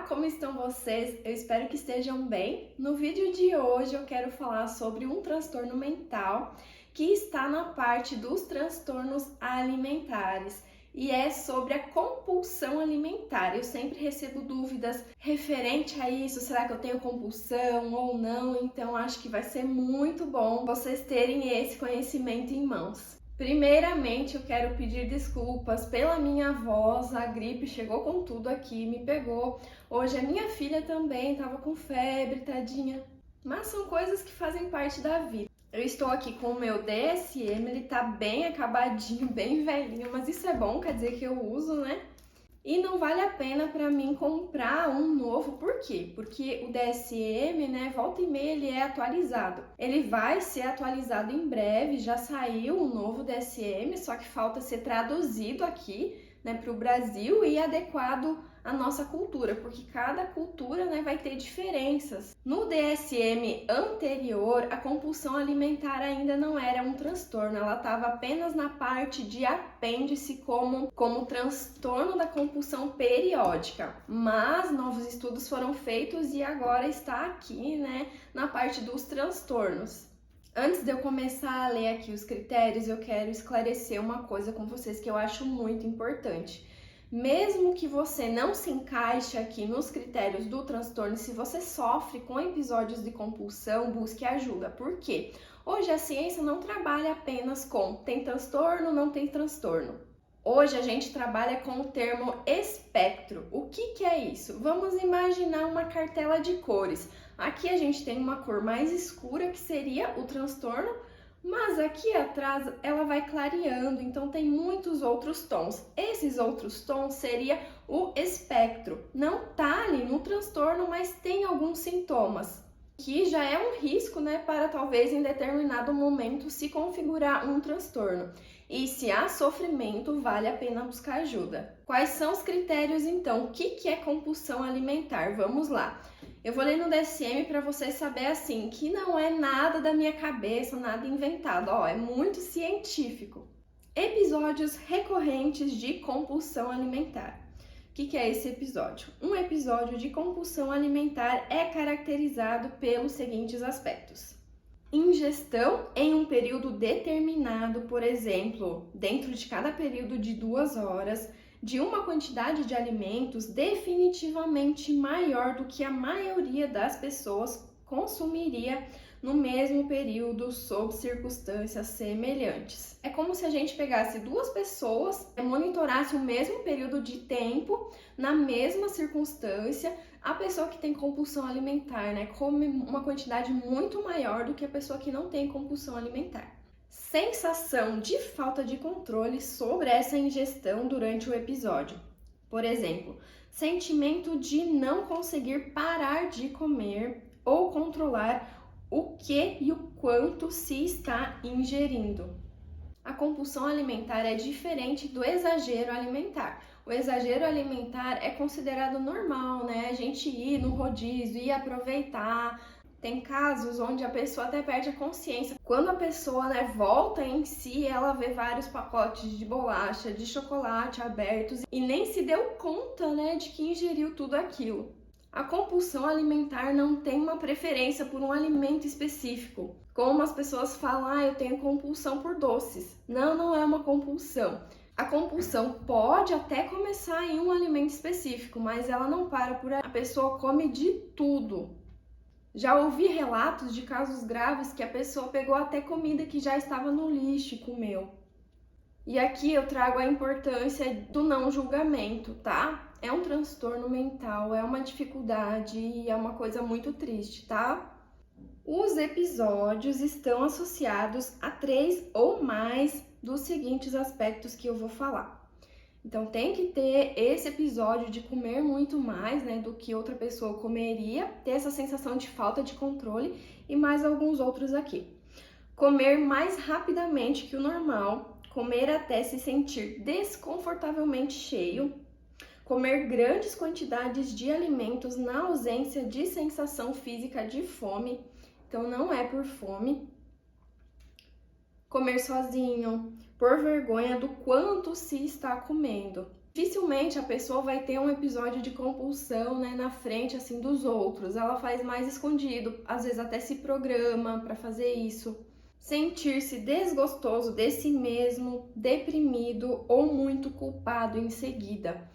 Olá, como estão vocês? Eu espero que estejam bem. No vídeo de hoje eu quero falar sobre um transtorno mental que está na parte dos transtornos alimentares e é sobre a compulsão alimentar. Eu sempre recebo dúvidas referente a isso, será que eu tenho compulsão ou não? Então acho que vai ser muito bom vocês terem esse conhecimento em mãos. Primeiramente, eu quero pedir desculpas pela minha voz, a gripe chegou com tudo aqui, me pegou. Hoje a minha filha também estava com febre, tadinha. Mas são coisas que fazem parte da vida. Eu estou aqui com o meu DSM, ele tá bem acabadinho, bem velhinho, mas isso é bom, quer dizer que eu uso, né? E não vale a pena para mim comprar um novo, por quê? Porque o DSM, né, volta e meia ele é atualizado. Ele vai ser atualizado em breve, já saiu o novo DSM, só que falta ser traduzido aqui, né, para o Brasil e adequado à nossa cultura, porque cada cultura, né, vai ter diferenças. No DSM anterior, a compulsão alimentar ainda não era um transtorno, ela estava apenas na parte de apêndice como transtorno da compulsão periódica, mas novos estudos foram feitos e agora está aqui, né, na parte dos transtornos. Antes de eu começar a ler aqui os critérios, eu quero esclarecer uma coisa com vocês que eu acho muito importante. Mesmo que você não se encaixe aqui nos critérios do transtorno, se você sofre com episódios de compulsão, busque ajuda. Por quê? Hoje a ciência não trabalha apenas com tem transtorno, não tem transtorno. Hoje a gente trabalha com o termo espectro. O que é isso? Vamos imaginar uma cartela de cores. Aqui a gente tem uma cor mais escura, que seria o transtorno, mas aqui atrás ela vai clareando, então tem muitos outros tons. Esses outros tons seria o espectro. Não tá ali no transtorno, mas tem alguns sintomas, que já é um risco, né, para talvez em determinado momento se configurar um transtorno. E se há sofrimento, vale a pena buscar ajuda. Quais são os critérios então? O que é compulsão alimentar? Vamos lá. Eu vou ler no DSM para vocês saberem assim, que não é nada da minha cabeça, nada inventado, ó, é muito científico. Episódios recorrentes de compulsão alimentar. O que é esse episódio? Um episódio de compulsão alimentar é caracterizado pelos seguintes aspectos. Ingestão em um período determinado, por exemplo, dentro de cada período de 2 horas, de uma quantidade de alimentos definitivamente maior do que a maioria das pessoas consumiria no mesmo período sob circunstâncias semelhantes. É como se a gente pegasse 2 pessoas e monitorasse o mesmo período de tempo na mesma circunstância. A pessoa que tem compulsão alimentar, né, come uma quantidade muito maior do que a pessoa que não tem compulsão alimentar. Sensação de falta de controle sobre essa ingestão durante o episódio. Por exemplo, sentimento de não conseguir parar de comer ou controlar o que e o quanto se está ingerindo. A compulsão alimentar é diferente do exagero alimentar. O exagero alimentar é considerado normal, né? A gente ir no rodízio e aproveitar. Tem casos onde a pessoa até perde a consciência. Quando a pessoa, né, volta em si, ela vê vários pacotes de bolacha, de chocolate abertos e nem se deu conta, né, de que ingeriu tudo aquilo. A compulsão alimentar não tem uma preferência por um alimento específico. Como as pessoas falam, eu tenho compulsão por doces. Não é uma compulsão. A compulsão pode até começar em um alimento específico, mas ela não para por aí. A pessoa come de tudo. Já ouvi relatos de casos graves que a pessoa pegou até comida que já estava no lixo e comeu. E aqui eu trago a importância do não julgamento, tá? É um transtorno mental, é uma dificuldade e é uma coisa muito triste, tá? Os episódios estão associados a 3 ou mais dos seguintes aspectos que eu vou falar. Então tem que ter esse episódio de comer muito mais, né, do que outra pessoa comeria, ter essa sensação de falta de controle e mais alguns outros aqui. Comer mais rapidamente que o normal, comer até se sentir desconfortavelmente cheio, comer grandes quantidades de alimentos na ausência de sensação física de fome, então não é por fome. Comer sozinho, por vergonha do quanto se está comendo. Dificilmente a pessoa vai ter um episódio de compulsão, né, na frente assim dos outros. Ela faz mais escondido, às vezes até se programa para fazer isso. Sentir-se desgostoso de si mesmo, deprimido ou muito culpado em seguida.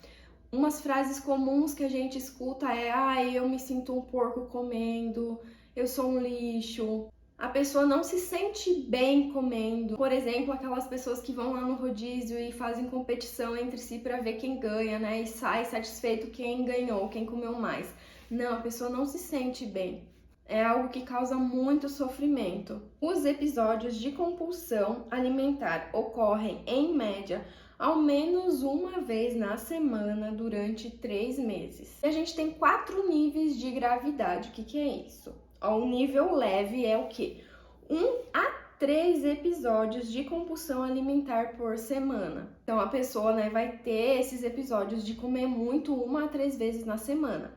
Umas frases comuns que a gente escuta é: ai, eu me sinto um porco comendo, eu sou um lixo. A pessoa não se sente bem comendo. Por exemplo, aquelas pessoas que vão lá no rodízio e fazem competição entre si para ver quem ganha, né? E sai satisfeito quem ganhou, quem comeu mais. Não, a pessoa não se sente bem. É algo que causa muito sofrimento. Os episódios de compulsão alimentar ocorrem, em média, ao menos uma vez na semana durante 3 meses. E a gente tem 4 níveis de gravidade. O que é isso? O nível leve é o quê? 1 a 3 episódios de compulsão alimentar por semana. Então a pessoa, né, vai ter esses episódios de comer muito 1 a 3 vezes na semana.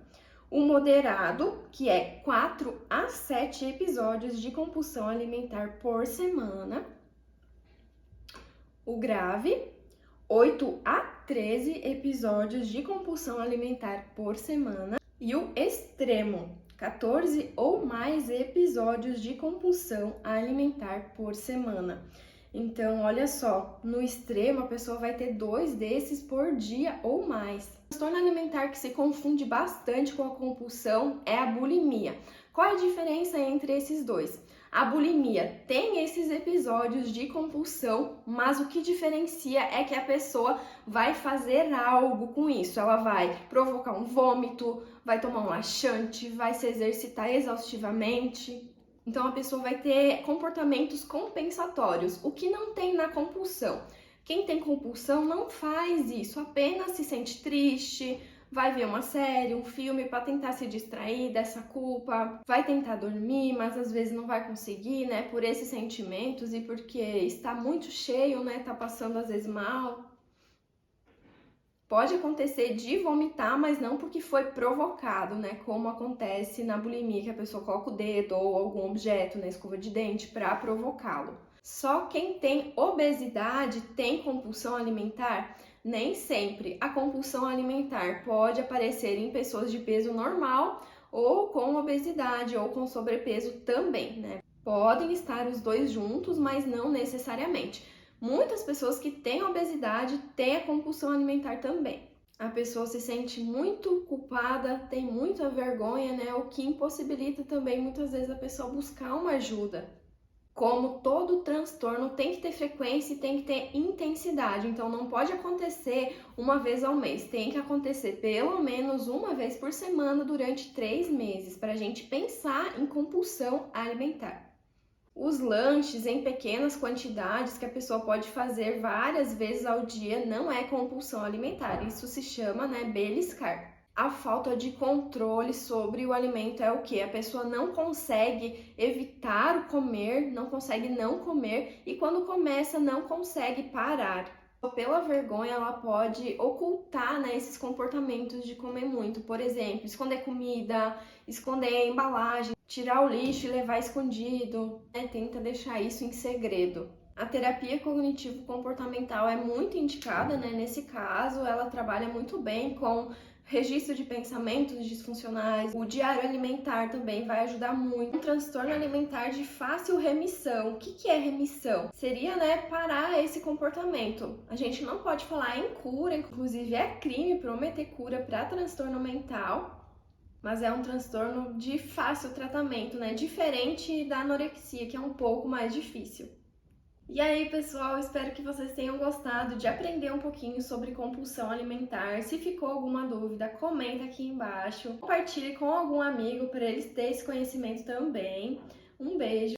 O moderado, que é 4 a 7 episódios de compulsão alimentar por semana. O grave, 8 a 13 episódios de compulsão alimentar por semana. E o extremo, 14 ou mais episódios de compulsão alimentar por semana. Então, olha só, no extremo a pessoa vai ter 2 desses por dia ou mais. O transtorno alimentar que se confunde bastante com a compulsão é a bulimia. Qual é a diferença entre esses dois? A bulimia tem esses episódios de compulsão, mas o que diferencia é que a pessoa vai fazer algo com isso. Ela vai provocar um vômito, vai tomar um laxante, vai se exercitar exaustivamente. Então a pessoa vai ter comportamentos compensatórios, o que não tem na compulsão. Quem tem compulsão não faz isso, apenas se sente triste, vai ver uma série, um filme para tentar se distrair dessa culpa, vai tentar dormir, mas às vezes não vai conseguir, né, por esses sentimentos e porque está muito cheio, né, tá passando às vezes mal. Pode acontecer de vomitar, mas não porque foi provocado, né, como acontece na bulimia, que a pessoa coloca o dedo ou algum objeto na escova de dente para provocá-lo. Só quem tem obesidade tem compulsão alimentar? Nem sempre. A compulsão alimentar pode aparecer em pessoas de peso normal ou com obesidade ou com sobrepeso também, né? Podem estar os dois juntos, mas não necessariamente. Muitas pessoas que têm obesidade têm a compulsão alimentar também. A pessoa se sente muito culpada, tem muita vergonha, né? O que impossibilita também muitas vezes a pessoa buscar uma ajuda. Como todo transtorno tem que ter frequência e tem que ter intensidade, então não pode acontecer uma vez ao mês, tem que acontecer pelo menos uma vez por semana durante 3 meses, para a gente pensar em compulsão alimentar. Os lanches em pequenas quantidades que a pessoa pode fazer várias vezes ao dia não é compulsão alimentar, isso se chama, né, beliscar. A falta de controle sobre o alimento é o que? A pessoa não consegue evitar o comer, não consegue não comer e quando começa não consegue parar. Pela vergonha, ela pode ocultar, né, esses comportamentos de comer muito. Por exemplo, esconder comida, esconder a embalagem, tirar o lixo e levar escondido, né? Tenta deixar isso em segredo. A terapia cognitivo-comportamental é muito indicada, né? Nesse caso, ela trabalha muito bem com registro de pensamentos disfuncionais. O diário alimentar também vai ajudar muito. Um transtorno alimentar de fácil remissão. O que é remissão? Seria, né, parar esse comportamento. A gente não pode falar em cura, inclusive é crime prometer cura para transtorno mental, mas é um transtorno de fácil tratamento, né? Diferente da anorexia, que é um pouco mais difícil. E aí, pessoal, espero que vocês tenham gostado de aprender um pouquinho sobre compulsão alimentar. Se ficou alguma dúvida, comenta aqui embaixo. Compartilhe com algum amigo para eles terem esse conhecimento também. Um beijo!